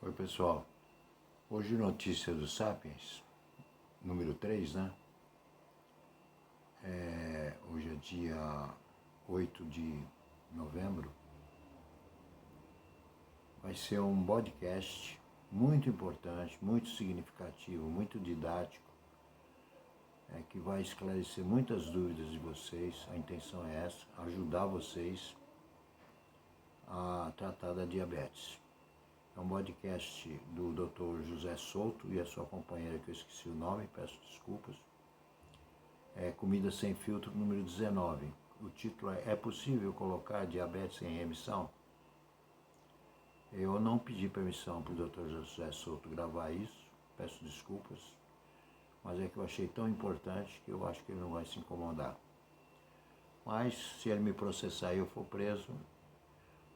Oi pessoal, hoje notícia do Sapiens, número 3, né? Hoje é dia 8 de novembro. Vai ser um podcast muito importante, muito significativo, muito didático, que vai esclarecer muitas dúvidas de vocês. A intenção é essa, ajudar vocês a tratar da diabetes. É um podcast do Dr. José Souto e a sua companheira, que eu esqueci o nome, peço desculpas. Comida Sem Filtro, número 19. O título é possível colocar diabetes em remissão? Eu não pedi permissão para o Dr. José Souto gravar isso, peço desculpas, mas é que eu achei tão importante que eu acho que ele não vai se incomodar. Mas se ele me processar e eu for preso,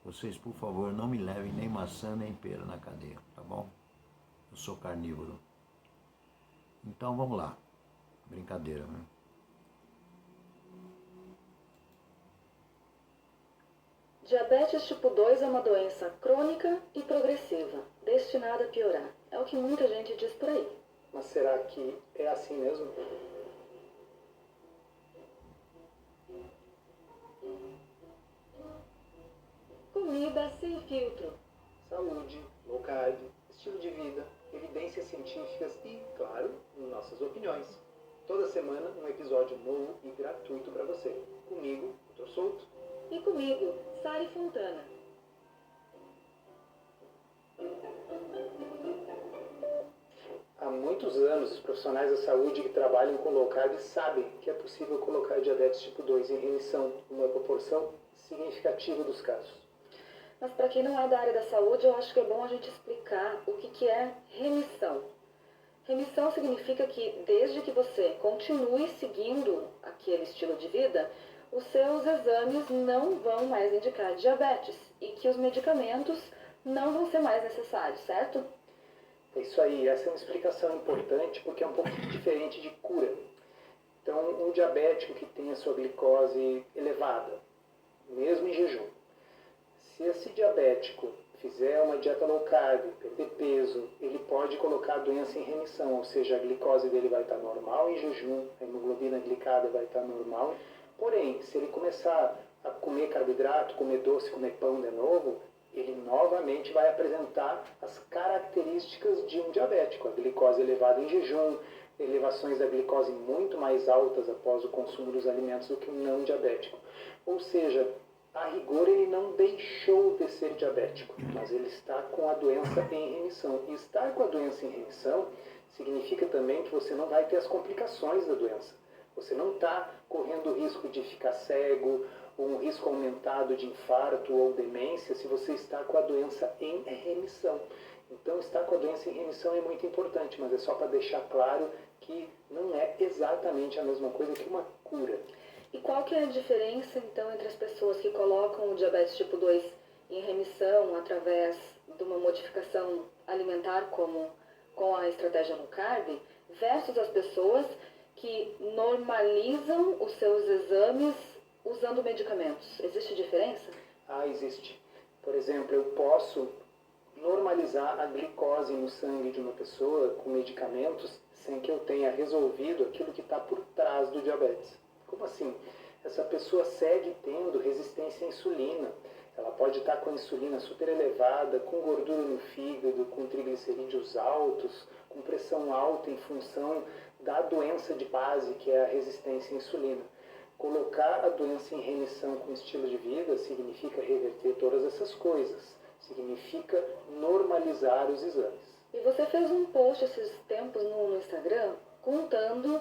vocês, por favor, não me levem nem maçã nem pera na cadeia, tá bom? Eu sou carnívoro. Então vamos lá. Brincadeira, né? Diabetes tipo 2 é uma doença crônica e progressiva, destinada a piorar. É o que muita gente diz por aí. Mas será que é assim mesmo? Comida sem filtro. Saúde, low carb, estilo de vida, evidências científicas e, claro, nossas opiniões. Toda semana um episódio novo e gratuito para você. Comigo, Dr. Souto. E comigo, Sari Fontana. Há muitos anos, os profissionais da saúde que trabalham com low carb sabem que é possível colocar diabetes tipo 2 em remissão, numa proporção significativa dos casos. Mas para quem não é da área da saúde, eu acho que é bom a gente explicar o que é remissão. Remissão significa que desde que você continue seguindo aquele estilo de vida, os seus exames não vão mais indicar diabetes e que os medicamentos não vão ser mais necessários, certo? É isso aí, essa é uma explicação importante porque é um pouco diferente de cura. Então, um diabético que tem a sua glicose elevada, mesmo em jejum, se esse diabético fizer uma dieta low carb, perder peso, ele pode colocar a doença em remissão, ou seja, a glicose dele vai estar normal em jejum, a hemoglobina glicada vai estar normal. Porém, se ele começar a comer carboidrato, comer doce, comer pão de novo, ele novamente vai apresentar as características de um diabético, a glicose elevada em jejum, elevações da glicose muito mais altas após o consumo dos alimentos do que um não diabético. Ou seja, a rigor ele não deixou de ser diabético, mas ele está com a doença em remissão. E estar com a doença em remissão significa também que você não vai ter as complicações da doença. Você não está correndo o risco de ficar cego, ou um risco aumentado de infarto ou demência se você está com a doença em remissão. Então, estar com a doença em remissão é muito importante, mas é só para deixar claro que não é exatamente a mesma coisa que uma cura. E qual que é a diferença, então, entre as pessoas que colocam o diabetes tipo 2 em remissão através de uma modificação alimentar como com a estratégia low carb, versus as pessoas que normalizam os seus exames usando medicamentos? Existe diferença? Existe. Por exemplo, eu posso normalizar a glicose no sangue de uma pessoa com medicamentos sem que eu tenha resolvido aquilo que está por trás do diabetes. Como assim? Essa pessoa segue tendo resistência à insulina. Ela pode estar com a insulina super elevada, com gordura no fígado, com triglicerídeos altos, com pressão alta em função da doença de base, que é a resistência à insulina. Colocar a doença em remissão com estilo de vida significa reverter todas essas coisas. Significa normalizar os exames. E você fez um post esses tempos no Instagram contando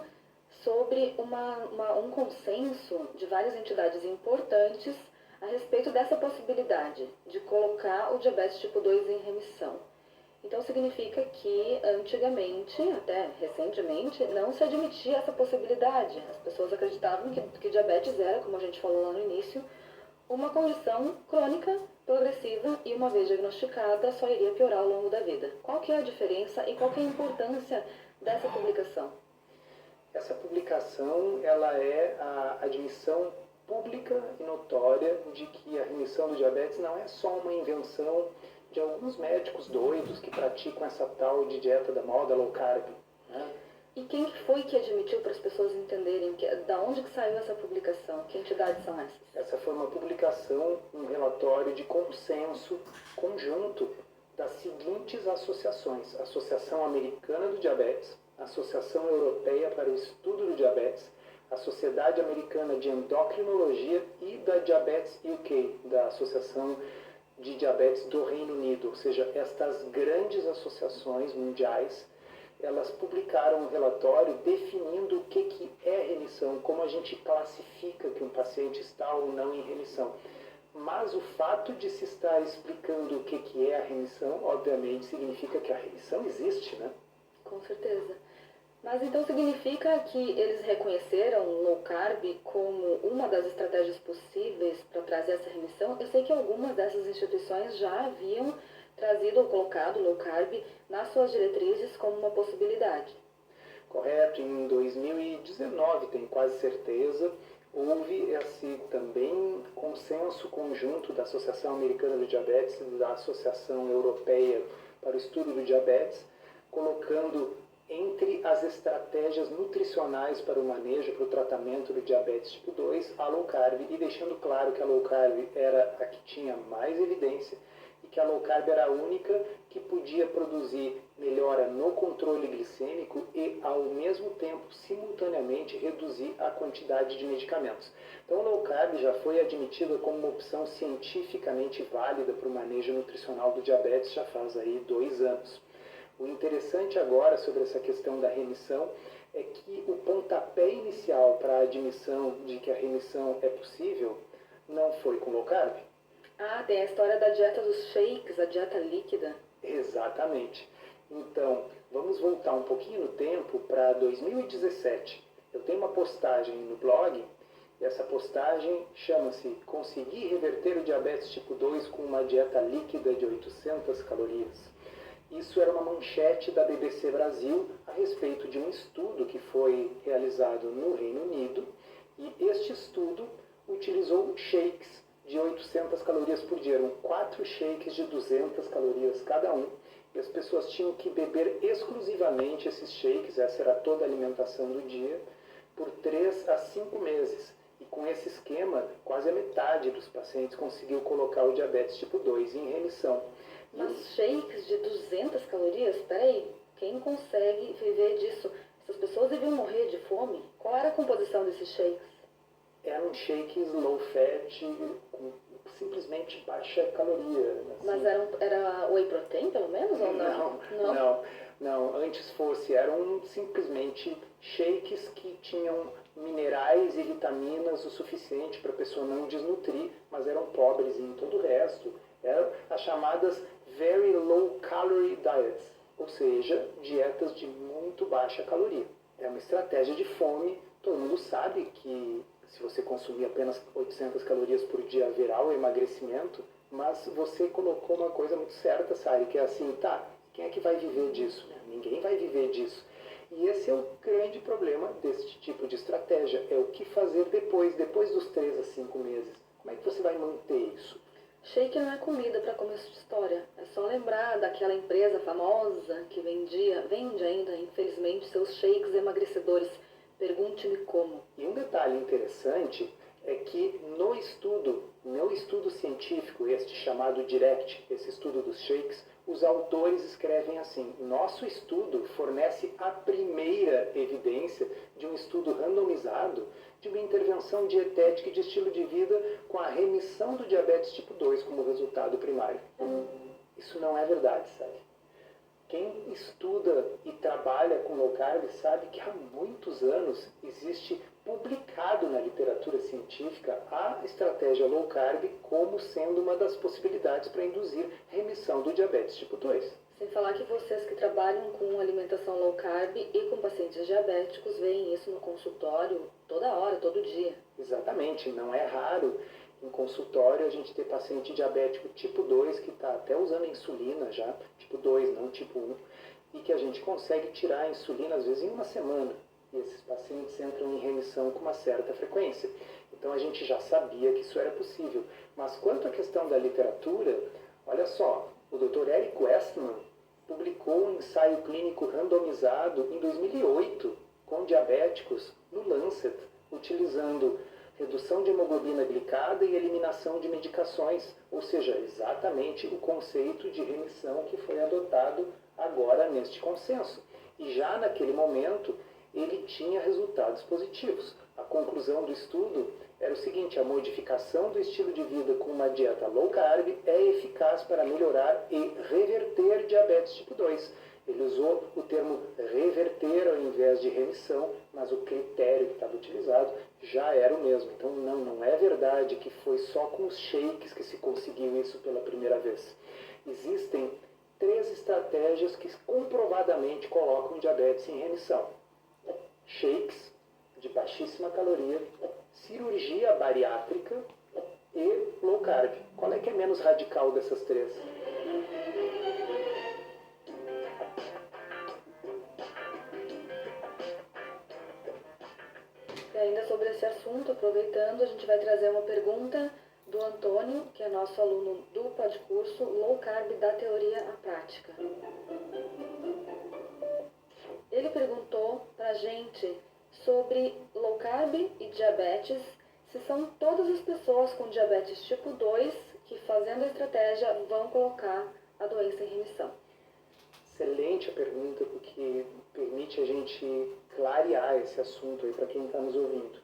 sobre um consenso de várias entidades importantes a respeito dessa possibilidade de colocar o diabetes tipo 2 em remissão. Então significa que antigamente, até recentemente, não se admitia essa possibilidade. As pessoas acreditavam que diabetes era, como a gente falou lá no início, uma condição crônica, progressiva e uma vez diagnosticada só iria piorar ao longo da vida. Qual que é a diferença e qual que é a importância dessa publicação? Essa publicação ela é a admissão pública e notória de que a remissão do diabetes não é só uma invenção de alguns médicos doidos que praticam essa tal de dieta da moda low carb, né? E quem que foi que admitiu para as pessoas entenderem da onde que saiu essa publicação? Que entidades são essas? Essa foi uma publicação, um relatório de consenso conjunto das seguintes associações: Associação Americana do Diabetes, Associação Europeia para o Estudo do Diabetes, a Sociedade Americana de Endocrinologia e da Diabetes UK, da Associação de Diabetes do Reino Unido. Ou seja, estas grandes associações mundiais, elas publicaram um relatório definindo o que é remissão, como a gente classifica que um paciente está ou não em remissão. Mas o fato de se estar explicando o que é a remissão, obviamente, significa que a remissão existe, né? Com certeza. Mas então significa que eles reconheceram o low carb como uma das estratégias possíveis para trazer essa remissão? Eu sei que algumas dessas instituições já haviam trazido ou colocado o low carb nas suas diretrizes como uma possibilidade. Correto, em 2019, tenho quase certeza, houve esse também consenso conjunto da Associação Americana do Diabetes e da Associação Europeia para o Estudo do Diabetes, colocando entre as estratégias nutricionais para o manejo, para o tratamento do diabetes tipo 2, a low carb, e deixando claro que a low carb era a que tinha mais evidência e que a low carb era a única que podia produzir melhora no controle glicêmico e, ao mesmo tempo, simultaneamente, reduzir a quantidade de medicamentos. Então, a low carb já foi admitida como uma opção cientificamente válida para o manejo nutricional do diabetes já faz aí 2 anos. O interessante agora sobre essa questão da remissão é que o pontapé inicial para a admissão de que a remissão é possível não foi com low carb. Ah, tem a história da dieta dos shakes, a dieta líquida. Exatamente. Então, vamos voltar um pouquinho no tempo para 2017. Eu tenho uma postagem no blog, e essa postagem chama-se Conseguir reverter o diabetes tipo 2 com uma dieta líquida de 800 calorias. Isso era uma manchete da BBC Brasil a respeito de um estudo que foi realizado no Reino Unido, e este estudo utilizou shakes de 800 calorias por dia. Eram 4 shakes de 200 calorias cada um, e as pessoas tinham que beber exclusivamente esses shakes, essa era toda a alimentação do dia, por 3 a 5 meses. E com esse esquema, quase a metade dos pacientes conseguiu colocar o diabetes tipo 2 em remissão. Mas shakes de 200 calorias? Peraí, quem consegue viver disso? Essas pessoas deviam morrer de fome? Qual era a composição desses shakes? Eram shakes low fat, com simplesmente baixa caloria. Assim. Mas era whey protein, pelo menos, ou não? Não. Antes eram simplesmente shakes que tinham minerais e vitaminas o suficiente para a pessoa não desnutrir, mas eram pobres em todo o resto. Eram as chamadas Very Low Calorie Diets, ou seja, dietas de muito baixa caloria. É uma estratégia de fome, todo mundo sabe que se você consumir apenas 800 calorias por dia haverá o emagrecimento, mas você colocou uma coisa muito certa, Sari, que é assim, tá, quem é que vai viver disso? Ninguém vai viver disso. E esse é o grande problema desse tipo de estratégia, é o que fazer depois dos 3 a 5 meses. Como é que você vai manter isso? Shake não é comida para começo de história. É só lembrar daquela empresa famosa que vende ainda, infelizmente, seus shakes emagrecedores. Pergunte-me como. E um detalhe interessante é que no estudo científico, este chamado DIRECT, esse estudo dos shakes, os autores escrevem assim: nosso estudo fornece a primeira evidência de um estudo randomizado de uma intervenção dietética e de estilo de vida com a remissão do diabetes tipo 2 como resultado primário. Isso não é verdade, sabe? Quem estuda e trabalha com low carb sabe que há muitos anos existe publicado na literatura científica a estratégia low carb como sendo uma das possibilidades para induzir remissão do diabetes tipo 2. Sem falar que vocês que trabalham com alimentação low carb e com pacientes diabéticos veem isso no consultório toda hora, todo dia. Exatamente, não é raro em consultório a gente ter paciente diabético tipo 2 que está até usando insulina já, tipo 2, não tipo 1, e que a gente consegue tirar a insulina às vezes em uma semana. E esses pacientes entram em remissão com uma certa frequência. Então a gente já sabia que isso era possível. Mas quanto à questão da literatura, olha só, O Dr. Eric Westman publicou um ensaio clínico randomizado em 2008 com diabéticos no Lancet, utilizando redução de hemoglobina glicada e eliminação de medicações, ou seja, exatamente o conceito de remissão que foi adotado agora neste consenso. E já naquele momento ele tinha resultados positivos. A conclusão do estudo era o seguinte: a modificação do estilo de vida com uma dieta low carb é eficaz para melhorar e reverter diabetes tipo 2. Ele usou o termo reverter ao invés de remissão, mas o critério que estava utilizado já era o mesmo. Então não é verdade que foi só com os shakes que se conseguiu isso pela primeira vez. Existem 3 estratégias que comprovadamente colocam diabetes em remissão: shakes de baixíssima caloria, cirurgia bariátrica e low carb. Qual é que é menos radical dessas 3? E ainda sobre esse assunto, aproveitando, a gente vai trazer uma pergunta do Antônio, que é nosso aluno do podcurso Low Carb da Teoria à Prática. Ele perguntou pra gente sobre low carb e diabetes, se são todas as pessoas com diabetes tipo 2 que, fazendo a estratégia, vão colocar a doença em remissão. Excelente a pergunta, porque permite a gente clarear esse assunto aí para quem está nos ouvindo.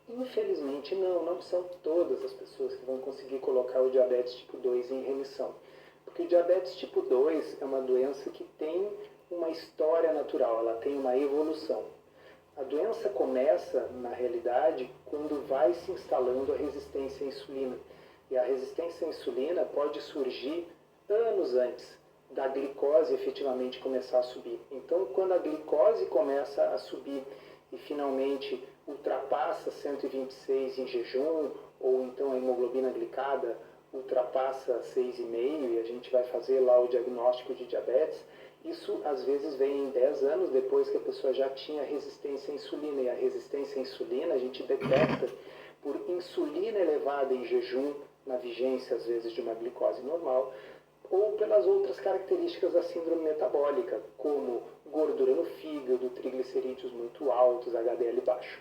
Infelizmente não são todas as pessoas que vão conseguir colocar o diabetes tipo 2 em remissão. Porque o diabetes tipo 2 é uma doença que tem uma história natural, ela tem uma evolução. A doença começa, na realidade, quando vai se instalando a resistência à insulina. E a resistência à insulina pode surgir anos antes da glicose efetivamente começar a subir. Então, quando a glicose começa a subir e finalmente ultrapassa 126 em jejum, ou então a hemoglobina glicada ultrapassa 6,5 e a gente vai fazer lá o diagnóstico de diabetes, isso às vezes vem em 10 anos depois que a pessoa já tinha resistência à insulina. E a resistência à insulina a gente detecta por insulina elevada em jejum, na vigência às vezes de uma glicose normal, ou pelas outras características da síndrome metabólica, como gordura no fígado, triglicerídeos muito altos, HDL baixo.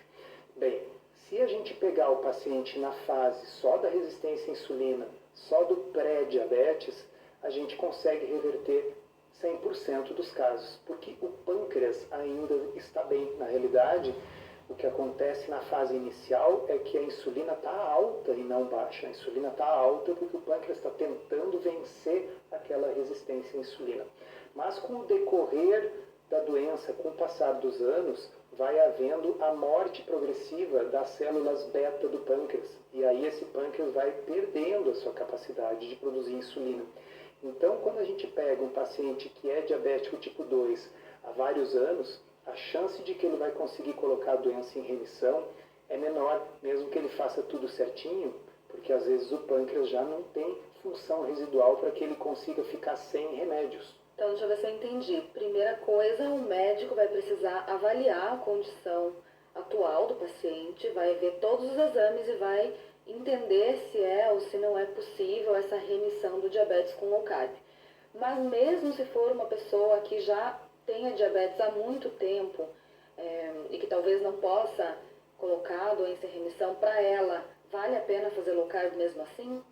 Bem, se a gente pegar o paciente na fase só da resistência à insulina, só do pré-diabetes, a gente consegue reverter 100% dos casos, porque o pâncreas ainda está bem. Na realidade, o que acontece na fase inicial é que a insulina está alta e não baixa. A insulina está alta porque o pâncreas está tentando vencer aquela resistência à insulina. Mas com o decorrer da doença, com o passar dos anos, vai havendo a morte progressiva das células beta do pâncreas. E aí esse pâncreas vai perdendo a sua capacidade de produzir insulina. Então, quando a gente pega um paciente que é diabético tipo 2 há vários anos, a chance de que ele vai conseguir colocar a doença em remissão é menor, mesmo que ele faça tudo certinho, porque às vezes o pâncreas já não tem função residual para que ele consiga ficar sem remédios. Então, deixa eu ver se eu entendi. Primeira coisa, o médico vai precisar avaliar a condição atual do paciente, vai ver todos os exames e vai entender se é ou se não é possível essa remissão do diabetes com low carb. Mas mesmo se for uma pessoa que já tenha diabetes há muito tempo e que talvez não possa colocar a doença em remissão, para ela, vale a pena fazer low carb mesmo assim?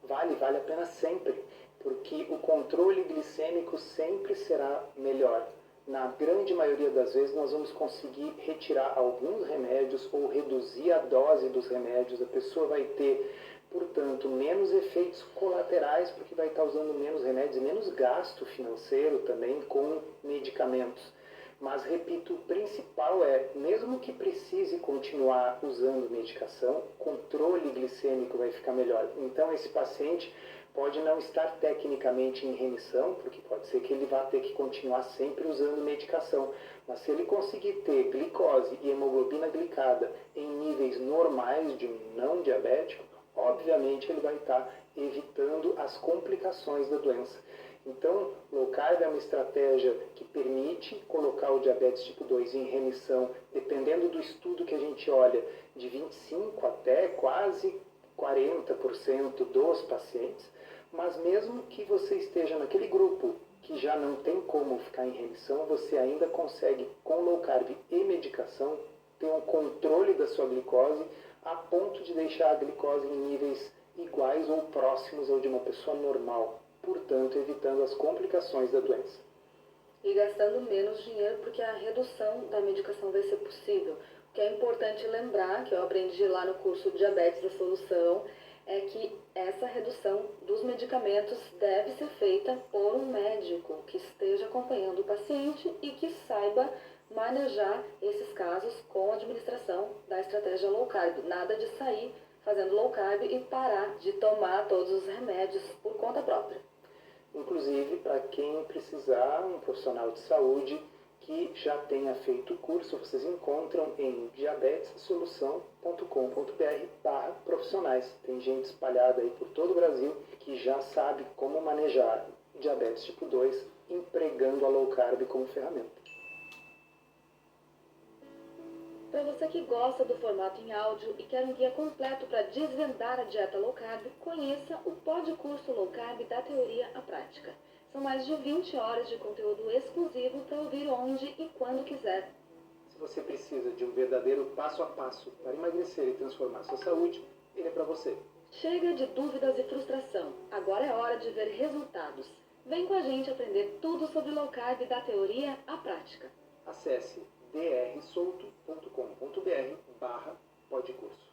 Vale a pena sempre, porque o controle glicêmico sempre será melhor. Na grande maioria das vezes nós vamos conseguir retirar alguns remédios ou reduzir a dose dos remédios. A pessoa vai ter, portanto, menos efeitos colaterais, porque vai estar usando menos remédios e menos gasto financeiro também com medicamentos. Mas, repito, o principal é, mesmo que precise continuar usando medicação, o controle glicêmico vai ficar melhor. Então, esse paciente pode não estar tecnicamente em remissão, porque pode ser que ele vá ter que continuar sempre usando medicação. Mas se ele conseguir ter glicose e hemoglobina glicada em níveis normais de um não diabético, obviamente ele vai estar evitando as complicações da doença. Então, low carb é uma estratégia que permite colocar o diabetes tipo 2 em remissão, dependendo do estudo que a gente olha, de 25% até quase 40% dos pacientes, Mas mesmo que você esteja naquele grupo que já não tem como ficar em remissão, você ainda consegue, com low carb e medicação, ter um controle da sua glicose a ponto de deixar a glicose em níveis iguais ou próximos ao de uma pessoa normal, portanto evitando as complicações da doença. E gastando menos dinheiro, porque a redução da medicação vai ser possível. O que é importante lembrar, que eu aprendi lá no curso Diabetes a Solução, é que essa redução dos medicamentos deve ser feita por um médico que esteja acompanhando o paciente e que saiba manejar esses casos com a administração da estratégia low carb. Nada de sair fazendo low carb e parar de tomar todos os remédios por conta própria. Inclusive, para quem precisar, um profissional de saúde que já tenha feito o curso, vocês encontram em diabetessolução.com.br/profissionais. Tem gente espalhada aí por todo o Brasil que já sabe como manejar diabetes tipo 2, empregando a low carb como ferramenta. Para você que gosta do formato em áudio e quer um guia completo para desvendar a dieta low carb, conheça o Podcurso Low Carb da Teoria à Prática. São mais de 20 horas de conteúdo exclusivo para ouvir onde e quando quiser. Se você precisa de um verdadeiro passo a passo para emagrecer e transformar sua saúde, ele é para você. Chega de dúvidas e frustração. Agora é hora de ver resultados. Vem com a gente aprender tudo sobre low carb da teoria à prática. Acesse drsolto.com.br/podcurso.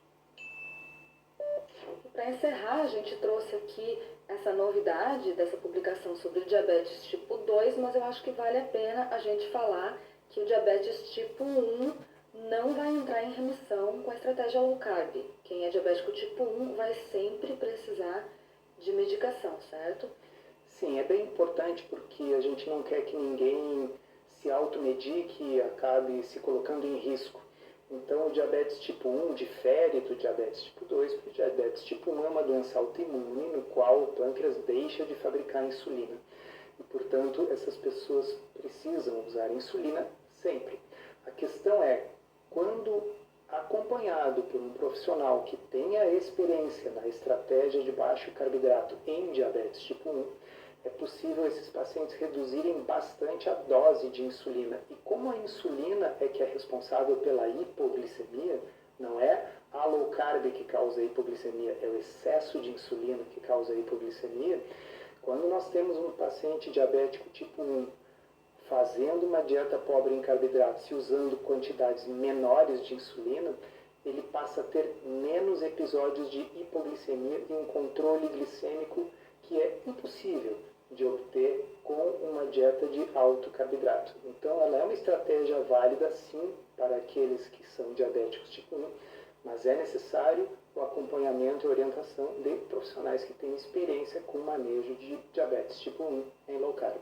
Para encerrar, a gente trouxe aqui essa novidade dessa publicação sobre o diabetes tipo 2, mas eu acho que vale a pena a gente falar que o diabetes tipo 1 não vai entrar em remissão com a estratégia low carb. Quem é diabético tipo 1 vai sempre precisar de medicação, certo? Sim, é bem importante porque a gente não quer que ninguém se automedique e acabe se colocando em risco. Então, o diabetes tipo 1 difere do diabetes tipo 2, porque o diabetes tipo 1 é uma doença autoimune no qual o pâncreas deixa de fabricar insulina. E, portanto, essas pessoas precisam usar insulina sempre. A questão é, quando acompanhado por um profissional que tenha experiência na estratégia de baixo carboidrato em diabetes tipo 1, é possível esses pacientes reduzirem bastante a dose de insulina. E como a insulina é que é responsável pela hipoglicemia, não é a low carb que causa a hipoglicemia, é o excesso de insulina que causa a hipoglicemia. Quando nós temos um paciente diabético tipo 1 fazendo uma dieta pobre em carboidratos e usando quantidades menores de insulina, ele passa a ter menos episódios de hipoglicemia e um controle glicêmico que é impossível de obter com uma dieta de alto carboidrato. Então, ela é uma estratégia válida, sim, para aqueles que são diabéticos tipo 1, mas é necessário o acompanhamento e orientação de profissionais que têm experiência com o manejo de diabetes tipo 1 em low carb.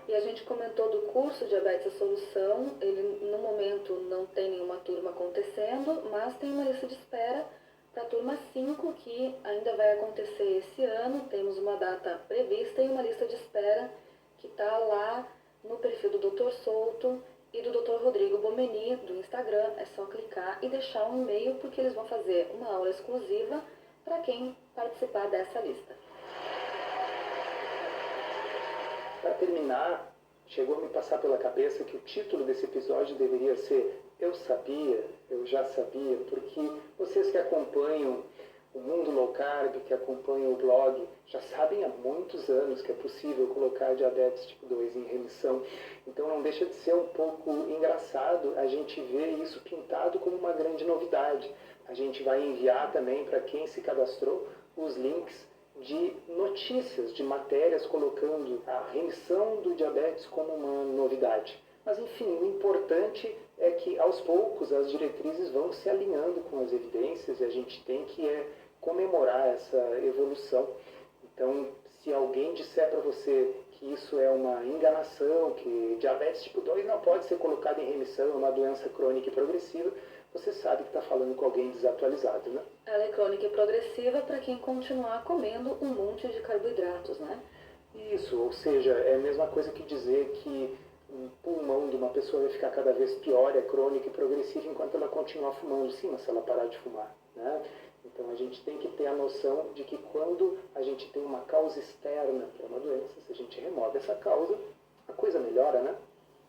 E a gente comentou do curso Diabetes a Solução. Ele, no momento, não tem nenhuma turma acontecendo, mas tem uma lista de espera para a turma 5, que ainda vai acontecer esse ano. Temos uma data prevista e uma lista de espera que está lá no perfil do Dr. Souto e do Dr. Rodrigo Bomeni, do Instagram. É só clicar e deixar um e-mail, porque eles vão fazer uma aula exclusiva para quem participar dessa lista. Para terminar, chegou a me passar pela cabeça que o título desse episódio deveria ser Eu Sabia, Eu Já Sabia, porque vocês que acompanham o Mundo Low Carb, que acompanham o blog, já sabem há muitos anos que é possível colocar diabetes tipo 2 em remissão. Então não deixa de ser um pouco engraçado a gente ver isso pintado como uma grande novidade. A gente vai enviar também para quem se cadastrou os links de notícias, de matérias colocando a remissão do diabetes como uma novidade. Mas, enfim, o importante é que, aos poucos, as diretrizes vão se alinhando com as evidências e a gente tem que comemorar essa evolução. Então, se alguém disser para você que isso é uma enganação, que diabetes tipo 2 não pode ser colocado em remissão, é uma doença crônica e progressiva, você sabe que está falando com alguém desatualizado, né? Ela é crônica e progressiva para quem continuar comendo um monte de carboidratos, né? Isso, ou seja, é a mesma coisa que dizer que um pulmão de uma pessoa vai ficar cada vez pior, é crônica e progressiva enquanto ela continuar fumando, sim, mas se ela parar de fumar, né? Então a gente tem que ter a noção de que quando a gente tem uma causa externa para uma doença, se a gente remove essa causa, a coisa melhora, né?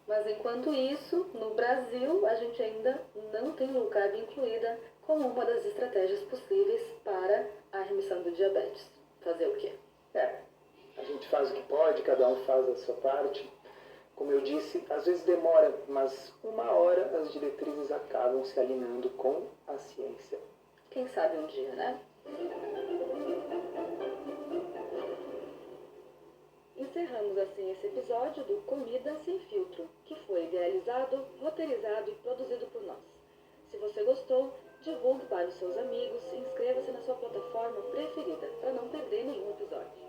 Mas enquanto isso, no Brasil, a gente ainda não tem low carb incluída como uma das estratégias possíveis para a remissão do diabetes. Fazer o quê? A gente faz o que pode, cada um faz a sua parte. Como eu disse, às vezes demora, mas uma hora as diretrizes acabam se alinhando com a ciência. Quem sabe um dia, né? Encerramos assim esse episódio do Comida Sem Filtro, que foi idealizado, roteirizado e produzido por nós. Se você gostou, divulgue para os seus amigos e inscreva-se na sua plataforma preferida para não perder nenhum episódio.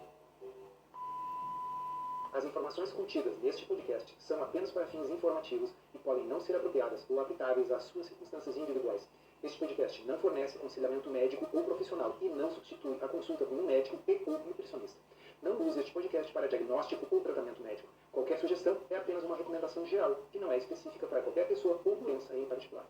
As informações contidas neste podcast são apenas para fins informativos e podem não ser apropriadas ou aplicáveis às suas circunstâncias individuais. Este podcast não fornece aconselhamento médico ou profissional e não substitui a consulta com um médico e ou nutricionista. Não use este podcast para diagnóstico ou tratamento médico. Qualquer sugestão é apenas uma recomendação geral, que não é específica para qualquer pessoa ou doença em particular.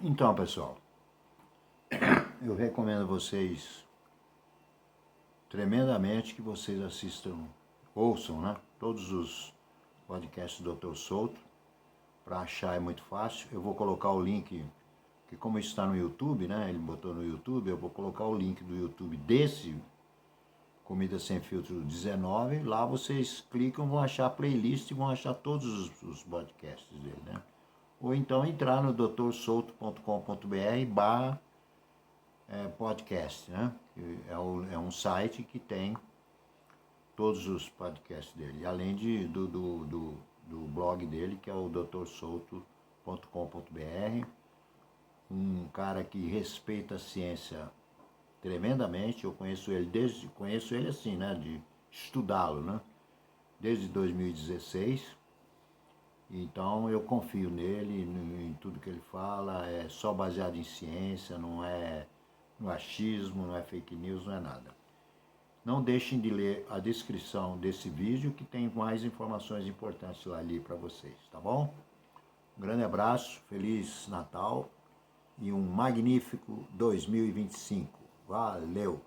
Então, pessoal, eu recomendo vocês tremendamente que vocês assistam, ouçam, né, todos os podcasts do Dr. Souto. Para achar é muito fácil. Eu vou colocar o link, que como está no YouTube, né, ele botou no YouTube, eu vou colocar o link do YouTube desse Comida Sem Filtro 19. Lá vocês clicam, vão achar a playlist e vão achar todos os podcasts dele, né? Ou então entrar no drsouto.com.br/podcast, né? É um site que tem todos os podcasts dele, além do blog dele, que é o drsouto.com.br. Um cara que respeita a ciência tremendamente. Eu conheço ele assim, né, de estudá-lo, né, desde 2016. Então eu confio nele, em tudo que ele fala, é só baseado em ciência, não é no achismo, não é fake news, não é nada. Não deixem de ler a descrição desse vídeo, que tem mais informações importantes lá ali para vocês, tá bom? Um grande abraço, Feliz Natal e um magnífico 2025. Valeu!